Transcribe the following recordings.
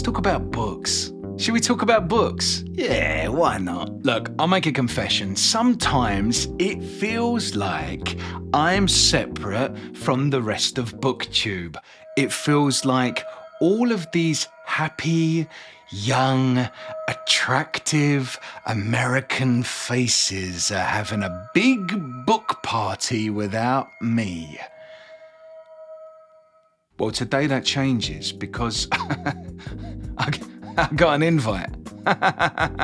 talk about books. Should we talk about books? Yeah, why not? Look, I'll make a confession. Sometimes it feels like I'm separate from the rest of BookTube. It feels like all of these happy, young, attractive American faces are having a big book party without me. Well, today that changes because I got an invite.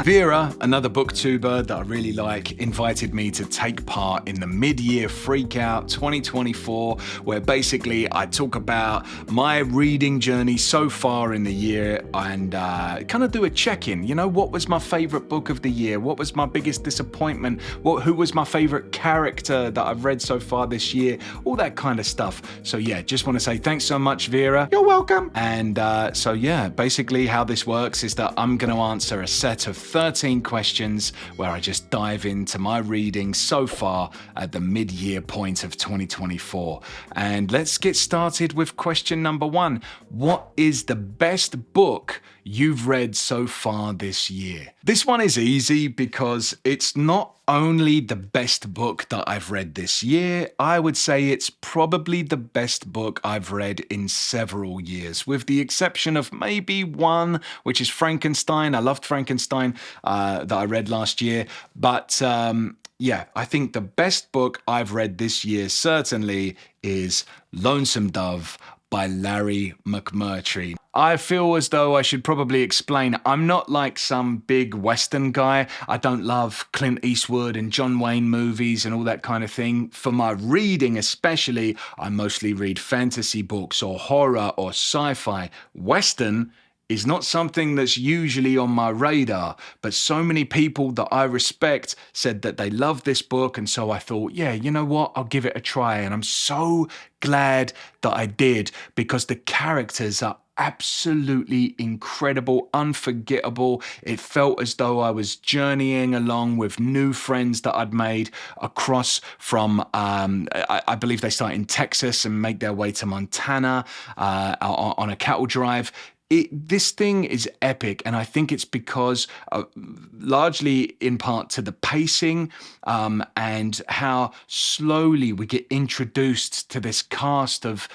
Wera, another booktuber that I really like, invited me to take part in the mid-year Freakout 2024, where basically I talk about my reading journey so far in the year and kind of do a check-in. You know, what was my favorite book of the year? What was my biggest disappointment? Who was my favorite character that I've read so far this year? All that kind of stuff. So yeah, just want to say thanks so much, Wera. You're welcome. And so yeah, basically how this works is that I'm going to answer a set of 13 questions where I just dive into my reading so far at the mid-year point of 2024. And let's get started with question number 1. What is the best book you've read so far this year? This one is easy because it's not only the best book that I've read this year, I would say it's probably the best book I've read in several years, with the exception of maybe one, which is Frankenstein. I loved Frankenstein that I read last year. But yeah, I think the best book I've read this year certainly is Lonesome Dove by Larry McMurtry. I feel as though I should probably explain, I'm not like some big Western guy. I don't love Clint Eastwood and John Wayne movies and all that kind of thing. For my reading especially, I mostly read fantasy books or horror or sci-fi. Western is not something that's usually on my radar, but so many people that I respect said that they love this book, and so I thought, yeah, you know what, I'll give it a try. And I'm so glad that I did, because the characters are absolutely incredible, unforgettable. It felt as though I was journeying along with new friends that I'd made across from, I believe they start in Texas and make their way to Montana on a cattle drive. This thing is epic, and I think it's because largely in part to the pacing and how slowly we get introduced to this cast of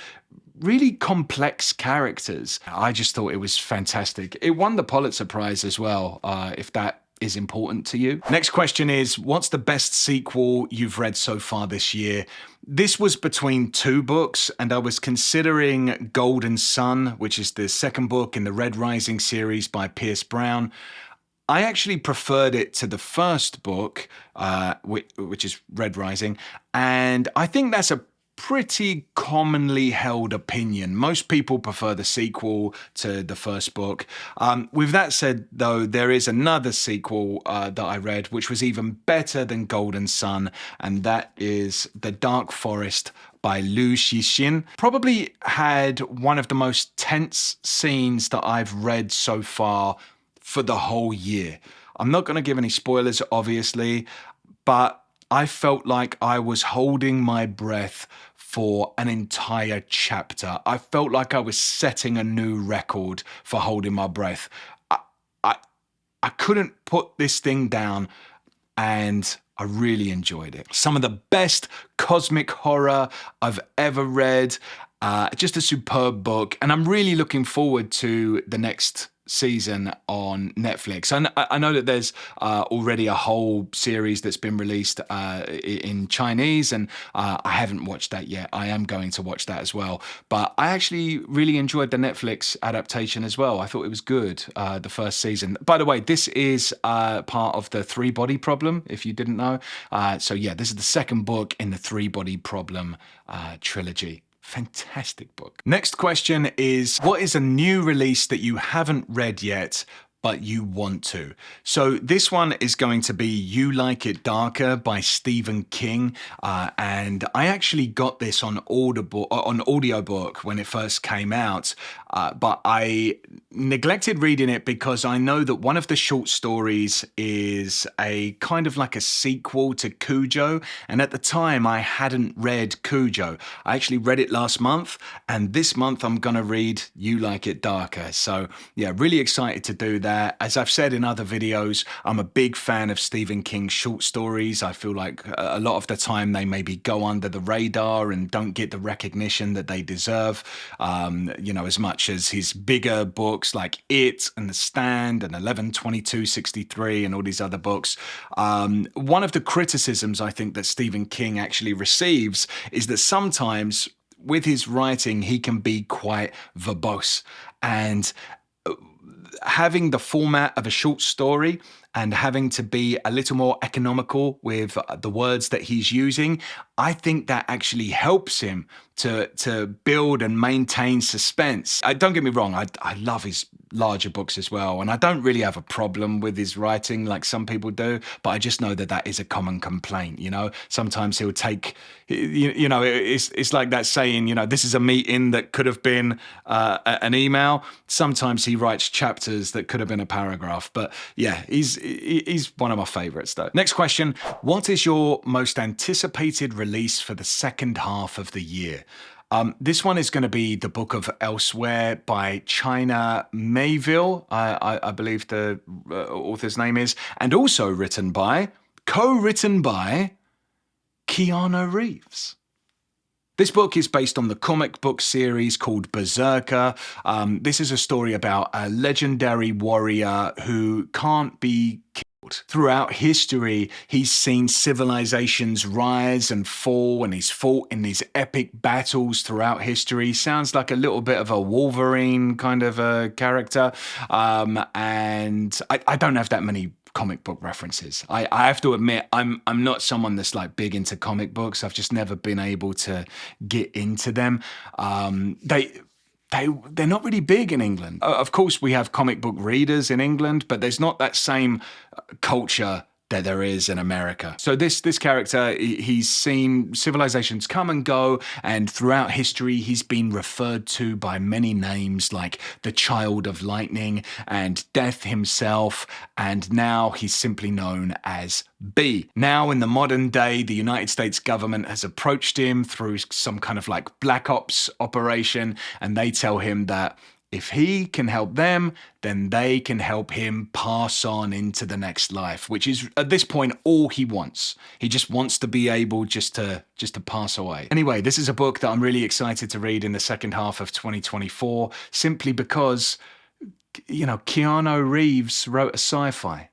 really complex characters. I just thought it was fantastic. It won the Pulitzer Prize as well, if that is important to you. Next question is, what's the best sequel you've read so far this year? This was between two books, and I was considering Golden Sun, which is the second book in the Red Rising series by Pierce Brown. I actually preferred it to the first book, which is Red Rising, and I think that's a pretty commonly held opinion. Most people prefer the sequel to the first book. With that said, though, there is another sequel that I read which was even better than Golden Sun, and that is The Dark Forest by Liu Cixin. Probably had one of the most tense scenes that I've read so far for the whole year. I'm not going to give any spoilers, obviously, but I felt like I was holding my breath for an entire chapter. I felt like I was setting a new record for holding my breath. I couldn't put this thing down, and I really enjoyed it. Some of the best cosmic horror I've ever read. Just a superb book, and I'm really looking forward to the next season on Netflix. I know that there's already a whole series that's been released in Chinese, and I haven't watched that yet. I am going to watch that as well. But I actually really enjoyed the Netflix adaptation as well. I thought it was good, the first season. By the way, this is part of the Three Body Problem, if you didn't know. So yeah, this is the second book in the Three Body Problem trilogy. Fantastic book. Next question is, what is a new release that you haven't read yet but you want to? So this one is going to be You Like It Darker by Stephen King, and I actually got this on audiobook when it first came out, but I neglected reading it because I know that one of the short stories is a kind of like a sequel to Cujo. And at the time, I hadn't read Cujo. I actually read it last month, and this month I'm going to read You Like It Darker. So yeah, really excited to do that. As I've said in other videos, I'm a big fan of Stephen King's short stories. I feel like a lot of the time they maybe go under the radar and don't get the recognition that they deserve, as much as his bigger books like It and The Stand and 11/22/63 and all these other books. One of the criticisms I think that Stephen King actually receives is that sometimes with his writing, he can be quite verbose, and having the format of a short story and having to be a little more economical with the words that he's using, I think that actually helps him to build and maintain suspense. Don't get me wrong, I love his larger books as well, and I don't really have a problem with his writing like some people do, but I just know that that is a common complaint. Sometimes he'll take, it's like that saying, this is a meeting that could have been an email. Sometimes he writes chapters that could have been a paragraph, but yeah, he's one of my favorites though. Next question: what is your most anticipated release for the second half of the year? This one is going to be the Book of Elsewhere by China Mayville, I believe the author's name is, and also co-written by Keanu Reeves. This book is based on the comic book series called Berserker. This is a story about a legendary warrior who can't be killed. Throughout history, he's seen civilizations rise and fall, and he's fought in these epic battles throughout history. Sounds like a little bit of a Wolverine kind of a character. And I don't have that many comic book references. I have to admit, I'm not someone that's like big into comic books. I've just never been able to get into them. They're not really big in England. Of course, we have comic book readers in England, but there's not that same culture that there is in America. So this character, he's seen civilizations come and go, and throughout history, he's been referred to by many names like the Child of Lightning and Death himself, and now he's simply known as B. Now, in the modern day, the United States government has approached him through some kind of like Black Ops operation, and they tell him that if he can help them, then they can help him pass on into the next life, which is at this point all he wants. He just wants to be able just to pass away. Anyway, this is a book that I'm really excited to read in the second half of 2024, simply because, Keanu Reeves wrote a sci-fi.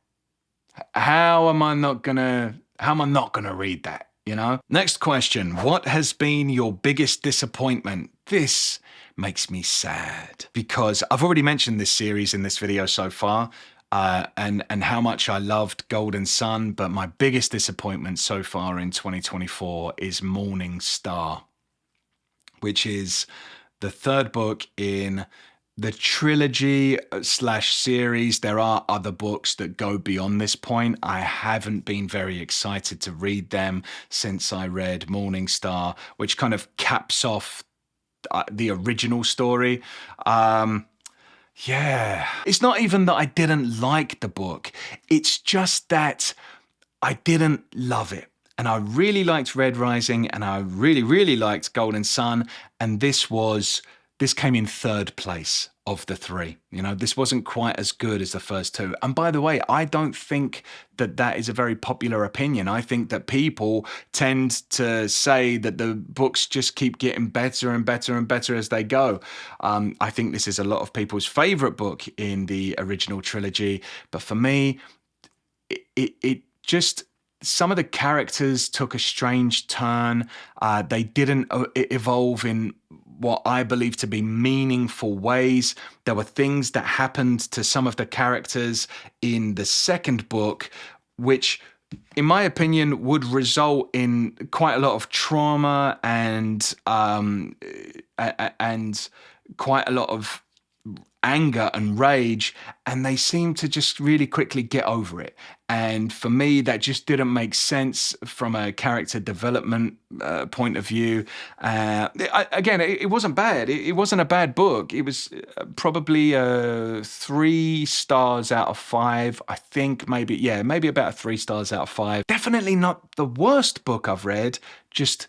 How am I not gonna read that? Next question: what has been your biggest disappointment? This makes me sad because I've already mentioned this series in this video so far, and how much I loved Golden Sun, but my biggest disappointment so far in 2024 is Morning Star, which is the third book in the trilogy / series. There are other books that go beyond this point. I haven't been very excited to read them since I read Morning Star, which kind of caps off the original story. It's not even that I didn't like the book. It's just that I didn't love it. And I really liked Red Rising, and I really, really liked Golden Sun. And this came in third place of the three. This wasn't quite as good as the first two. And by the way, I don't think that is a very popular opinion. I think that people tend to say that the books just keep getting better and better and better as they go. I think this is a lot of people's favorite book in the original trilogy. But for me, it just, some of the characters took a strange turn. They didn't evolve in what I believe to be meaningful ways. There were things that happened to some of the characters in the second book, which, in my opinion, would result in quite a lot of trauma and quite a lot of anger and rage, and they seem to just really quickly get over it. And for me, that just didn't make sense from a character development point of view. Again, it wasn't bad. It wasn't a bad book. It was probably 3 stars out of 5. I think maybe, yeah, maybe about 3 stars out of 5. Definitely not the worst book I've read, just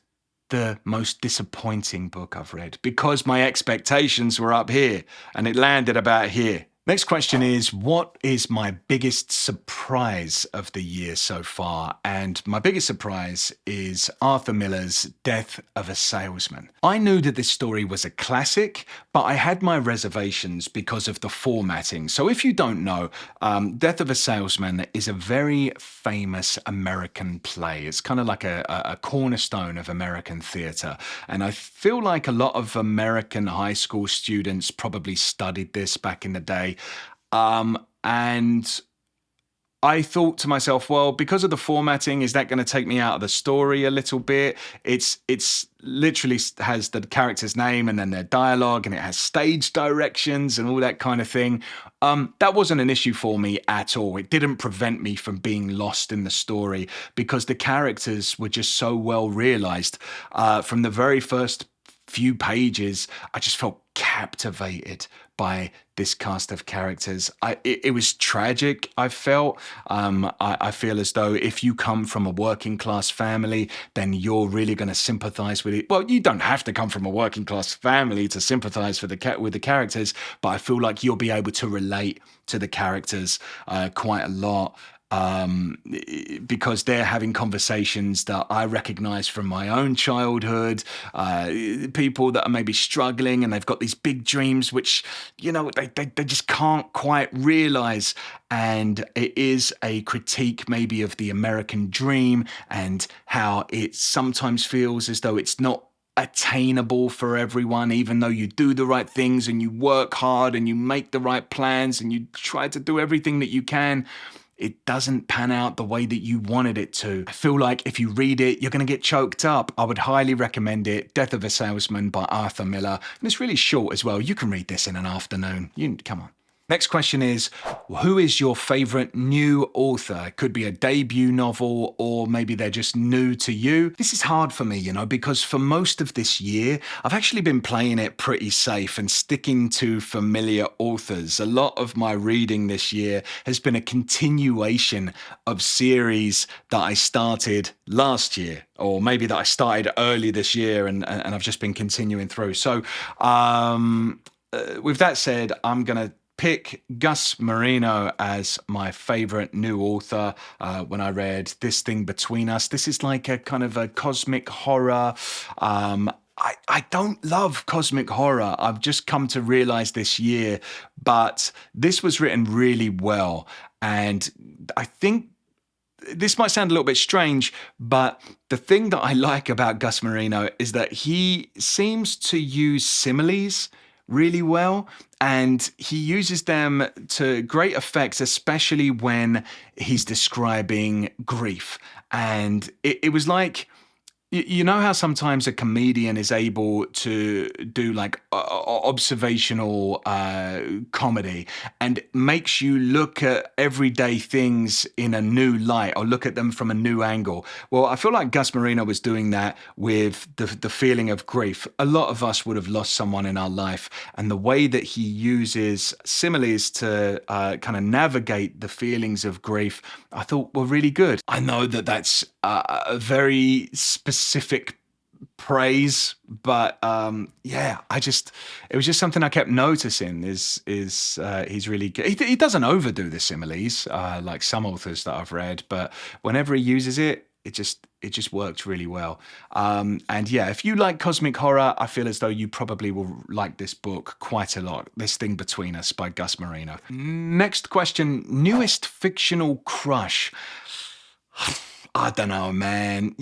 the most disappointing book I've read because my expectations were up here and it landed about here. Next question is, what is my biggest surprise of the year so far? And my biggest surprise is Arthur Miller's Death of a Salesman. I knew that this story was a classic, but I had my reservations because of the formatting. So if you don't know, Death of a Salesman is a very famous American play. It's kind of like a cornerstone of American theatre. And I feel like a lot of American high school students probably studied this back in the day. And I thought to myself, well, because of the formatting, is that going to take me out of the story a little bit? It's literally has the character's name and then their dialogue, and it has stage directions and all that kind of thing. That wasn't an issue for me at all. It didn't prevent me from being lost in the story because the characters were just so well realized. From the very first few pages, I just felt captivated by this cast of characters. It was tragic, I felt. I feel as though if you come from a working class family, then you're really going to sympathize with it. Well, you don't have to come from a working class family to sympathize with the characters, but I feel like you'll be able to relate to the characters quite a lot. Because they're having conversations that I recognize from my own childhood, people that are maybe struggling and they've got these big dreams, which, they just can't quite realize. And it is a critique maybe of the American dream and how it sometimes feels as though it's not attainable for everyone, even though you do the right things and you work hard and you make the right plans and you try to do everything that you can. It doesn't pan out the way that you wanted it to. I feel like if you read it, you're going to get choked up. I would highly recommend it. Death of a Salesman by Arthur Miller. And it's really short as well. You can read this in an afternoon. Come on. Next question is, who is your favorite new author? It could be a debut novel, or maybe they're just new to you. This is hard for me, because for most of this year, I've actually been playing it pretty safe and sticking to familiar authors. A lot of my reading this year has been a continuation of series that I started last year, or maybe that I started early this year and I've just been continuing through. So with that said, I'm going to pick Gus Marino as my favorite new author. When I read This Thing Between Us, this is like a kind of a cosmic horror. I don't love cosmic horror. I've just come to realize this year, but this was written really well. And I think this might sound a little bit strange, but the thing that I like about Gus Marino is that he seems to use similes really well, and he uses them to great effect, especially when he's describing grief. And it was like, you know how sometimes a comedian is able to do like observational comedy and makes you look at everyday things in a new light or look at them from a new angle. Well, I feel like Gus Marino was doing that with the feeling of grief. A lot of us would have lost someone in our life, and the way that he uses similes to kind of navigate the feelings of grief, I thought were really good. I know that that's a very specific praise, but it was just something I kept noticing is he's really good. He doesn't overdo the similes like some authors that I've read, but whenever he uses it, it just worked really well. And yeah, if you like cosmic horror, I feel as though you probably will like this book quite a lot. This Thing Between Us by Gus Marino. Next question, newest fictional crush. I don't know, man.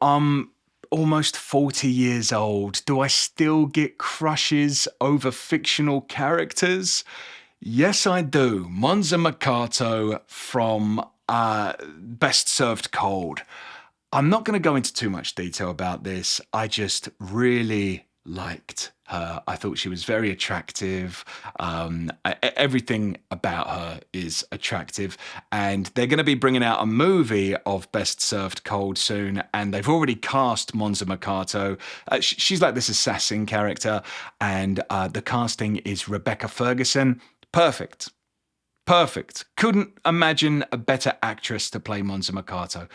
I'm almost 40 years old. Do I still get crushes over fictional characters? Yes, I do. Monza Mercato from Best Served Cold. I'm not going to go into too much detail about this. I just really liked her. I thought she was very attractive. Everything about her is attractive. And they're going to be bringing out a movie of Best Served Cold soon. And they've already cast Monza Mercato. She's like this assassin character. And the casting is Rebecca Ferguson. Perfect. Perfect. Couldn't imagine a better actress to play Monza Mercato.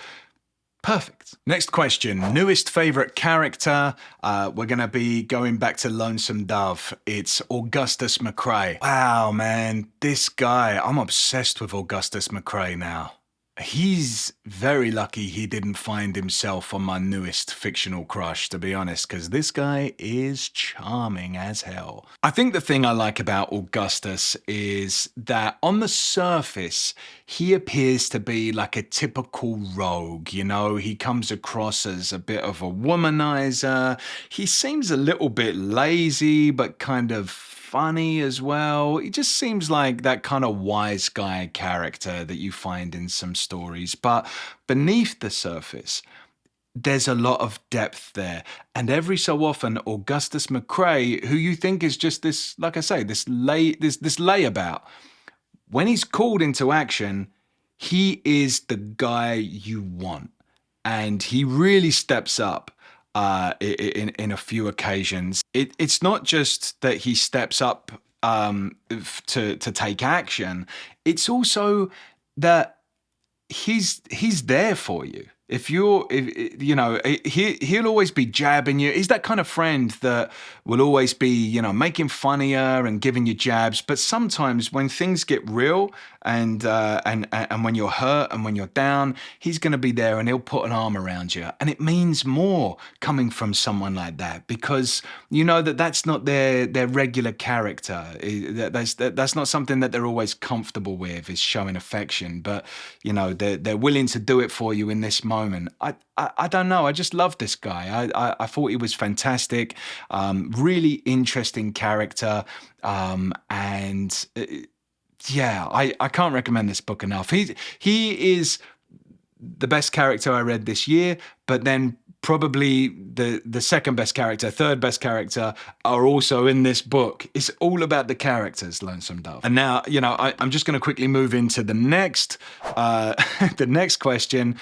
Perfect. Next question. Newest favourite character. We're going to be going back to Lonesome Dove. It's Augustus McCrae. Wow, man. This guy, I'm obsessed with Augustus McCrae now. He's very lucky he didn't find himself on my newest fictional crush, to be honest, because this guy is charming as hell. I think the thing I like about Augustus is that on the surface, he appears to be like a typical rogue, you know? He comes across as a bit of a womanizer. He seems a little bit lazy, but kind of funny as well. He just seems like that kind of wise guy character that you find in some stories. But beneath the surface, there's a lot of depth there. And every so often, Augustus McCrae, who you think is just this, like I say, this layabout, when he's called into action, he is the guy you want. And he really steps up in a few occasions. It's not just that he steps up to take action. It's also that he's there for you. If you know, he'll always be jabbing you. He's that kind of friend that will always be, you know, making fun of you and giving you jabs. But sometimes when things get real and when you're hurt and when you're down, he's going to be there and he'll put an arm around you. And it means more coming from someone like that, because you know that that's not their regular character. That's not something that they're always comfortable with, is showing affection. But you know, they're willing to do it for you in this moment. I don't know. I just love this guy. I thought he was fantastic. Really interesting character. And yeah, I can't recommend this book enough. He is the best character I read this year, but then probably the second best character, third best character are also in this book. It's all about the characters, Lonesome Dove. And now, you know, I'm just going to quickly move into the next question.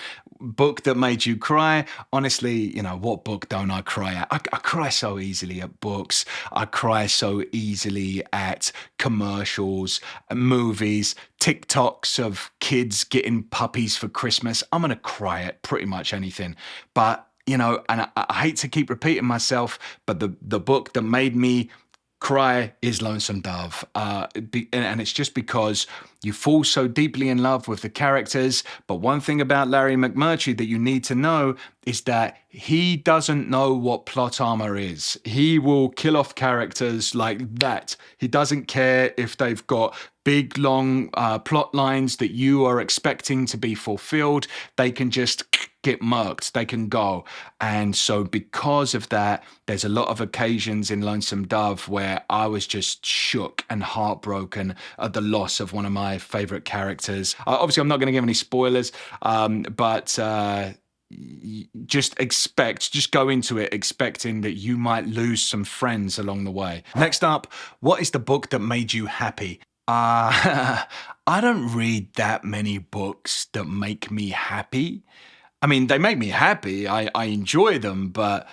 Book that made you cry. Honestly, you know, what book don't I cry at? I cry so easily at books. I cry so easily at commercials, movies, TikToks of kids getting puppies for Christmas. I'm going to cry at pretty much anything. But you know, and I hate to keep repeating myself, but the book that made me cry is Lonesome Dove. And it's just because you fall so deeply in love with the characters. But one thing about Larry McMurtry that you need to know is that he doesn't know what plot armor is. He will kill off characters like that. He doesn't care if they've got big, long plot lines that you are expecting to be fulfilled. They can just get murked, they can go. And so because of that, there's a lot of occasions in Lonesome Dove where I was just shook and heartbroken at the loss of one of my favorite characters. Obviously, I'm not going to give any spoilers, but just go into it expecting that you might lose some friends along the way. Next up, what is the book that made you happy? I don't read that many books that make me happy. I mean, they make me happy. I enjoy them, but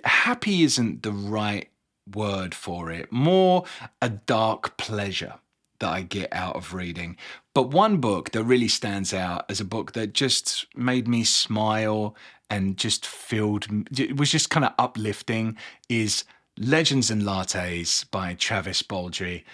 happy isn't the right word for it. More a dark pleasure that I get out of reading. But one book that really stands out as a book that just made me smile and just it was just kind of uplifting is Legends and Lattes by Travis Baldree.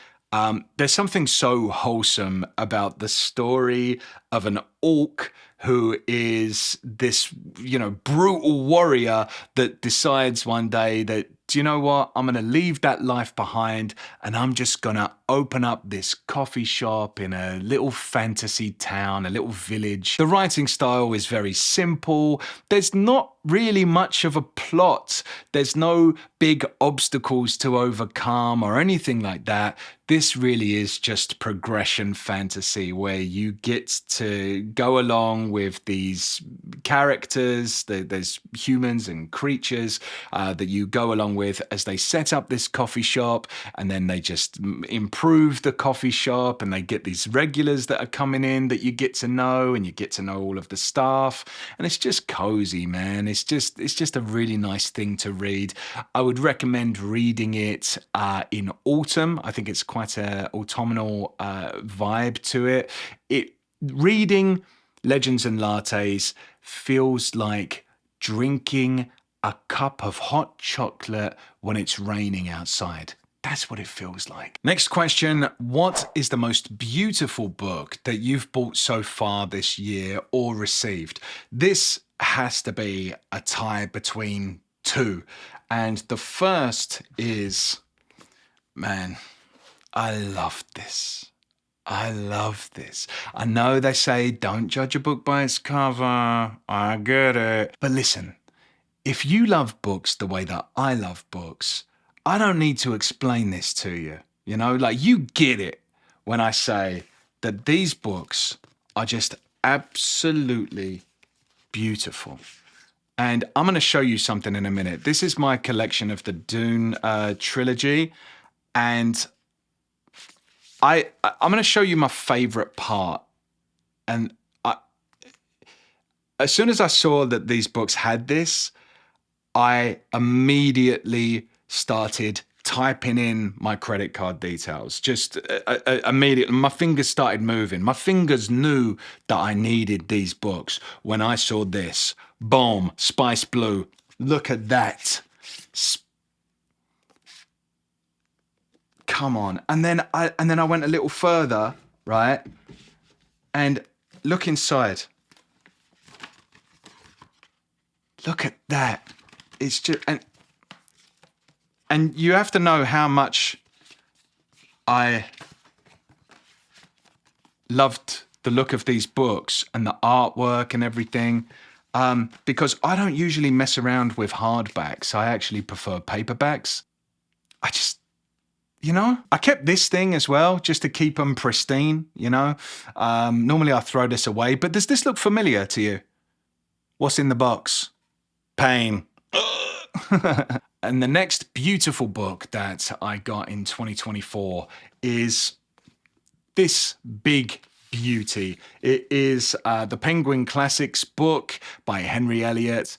There's something so wholesome about the story of an orc who is this, you know, brutal warrior that decides one day that, do you know what? I'm going to leave that life behind and I'm just going to open up this coffee shop in a little fantasy town, a little village. The writing style is very simple. There's not really much of a plot. There's no big obstacles to overcome or anything like that. This really is just progression fantasy where you get to go along with these characters. There's humans and creatures that you go along with as they set up this coffee shop, and then they just improve the coffee shop, and they get these regulars that are coming in that you get to know, and you get to know all of the staff, and it's just cozy, man. It's just a really nice thing to read. I would recommend reading it in autumn. I think it's quite a autumnal vibe to it. Reading Legends and Lattes feels like drinking a cup of hot chocolate when it's raining outside. That's what it feels like. Next question. What is the most beautiful book that you've bought so far this year or received? This has to be a tie between two. And the first is, man, I love this. I love this. I know they say don't judge a book by its cover. I get it. But listen, if you love books the way that I love books, I don't need to explain this to you. You know, like you get it when I say that these books are just absolutely beautiful. And I'm going to show you something in a minute. This is my collection of the Dune trilogy. And I'm going to show you my favorite part. And as soon as I saw that these books had this, I immediately started typing in my credit card details. Just immediately, my fingers started moving. My fingers knew that I needed these books when I saw this. Boom, Spice Blue. Look at that. Come on. And then I went a little further, right? And look inside. Look at that. It's just and you have to know how much I loved the look of these books and the artwork and everything, because I don't usually mess around with hardbacks. I actually prefer paperbacks. I just, I kept this thing as well just to keep them pristine, Normally I throw this away, but does this look familiar to you? What's in the box? Pain. And the next beautiful book that I got in 2024 is this big beauty. It is the Penguin Classics book by Henry Elliott.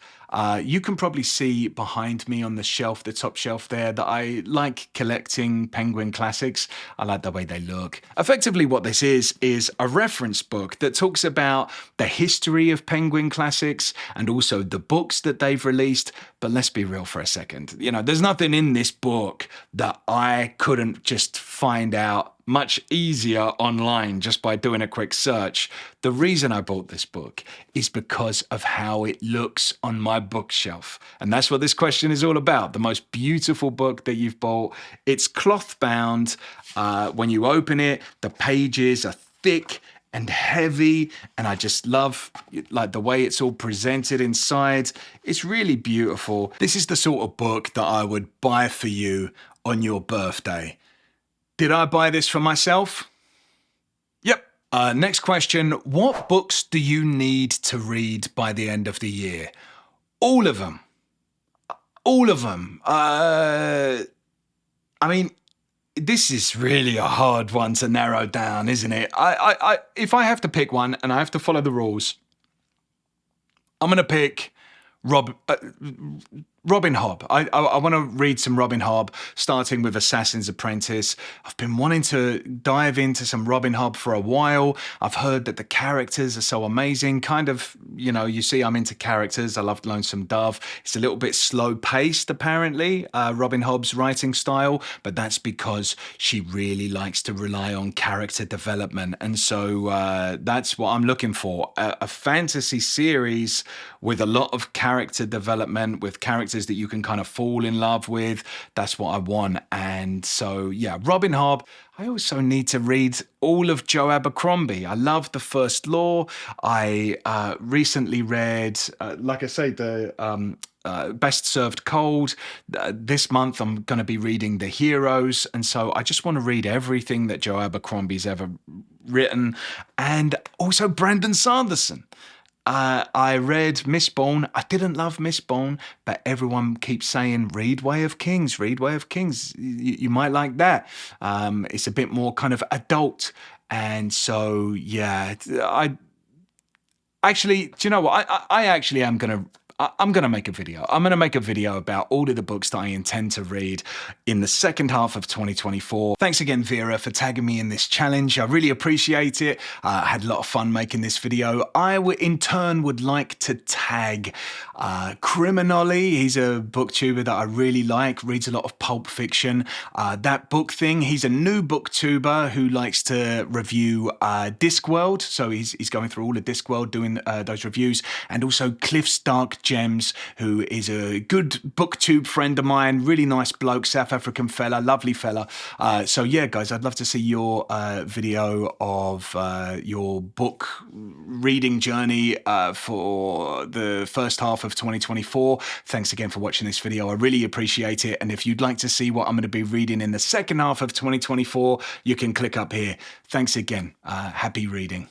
You can probably see behind me on the shelf, the top shelf there, that I like collecting Penguin Classics. I like the way they look. Effectively, what this is a reference book that talks about the history of Penguin Classics and also the books that they've released. But let's be real for a second. There's nothing in this book that I couldn't just find out much easier online just by doing a quick search. The reason I bought this book is because of how it looks on my bookshelf. And that's what this question is all about. The most beautiful book that you've bought. It's cloth bound. When you open it, the pages are thick and heavy, and I just love like the way it's all presented inside. It's really beautiful. This is the sort of book that I would buy for you on your birthday. Did I buy this for myself? Yep. Next question. What books do you need to read by the end of the year? All of them. All of them. I mean, this is really a hard one to narrow down, isn't it? If I have to pick one and I have to follow the rules, I'm going to pick Robin Hobb. I want to read some Robin Hobb, starting with Assassin's Apprentice. I've been wanting to dive into some Robin Hobb for a while. I've heard that the characters are so amazing. Kind of, you see I'm into characters. I love Lonesome Dove. It's a little bit slow paced, apparently, Robin Hobb's writing style, but that's because she really likes to rely on character development. And so that's what I'm looking for. A fantasy series with a lot of character development, with character characters that you can kind of fall in love with. That's what I want. And so, yeah, Robin Hobb. I also need to read all of Joe Abercrombie. I love The First Law. I recently read, like I say, the Best Served Cold. This month I'm going to be reading The Heroes. And so I just want to read everything that Joe Abercrombie's ever written. And also Brandon Sanderson. I read Mistborn. I didn't love Mistborn, but everyone keeps saying, read Way of Kings, read Way of Kings. You might like that. It's a bit more kind of adult. And so, yeah, actually, do you know what? I actually am going to... I'm going to make a video. I'm going to make a video about all of the books that I intend to read in the second half of 2024. Thanks again, Wera, for tagging me in this challenge. I really appreciate it. I had a lot of fun making this video. In turn, would like to tag Criminally. He's a booktuber that I really like, reads a lot of pulp fiction. That book thing, he's a new booktuber who likes to review Discworld. So he's going through all of Discworld, doing those reviews. And also Cliff's Dark Gems, who is a good booktube friend of mine, really nice bloke, South African fella, lovely fella. So yeah, guys, I'd love to see your video of your book reading journey for the first half of 2024. Thanks again for watching this video. I really appreciate it. And if you'd like to see what I'm going to be reading in the second half of 2024, you can click up here. Thanks again. Happy reading.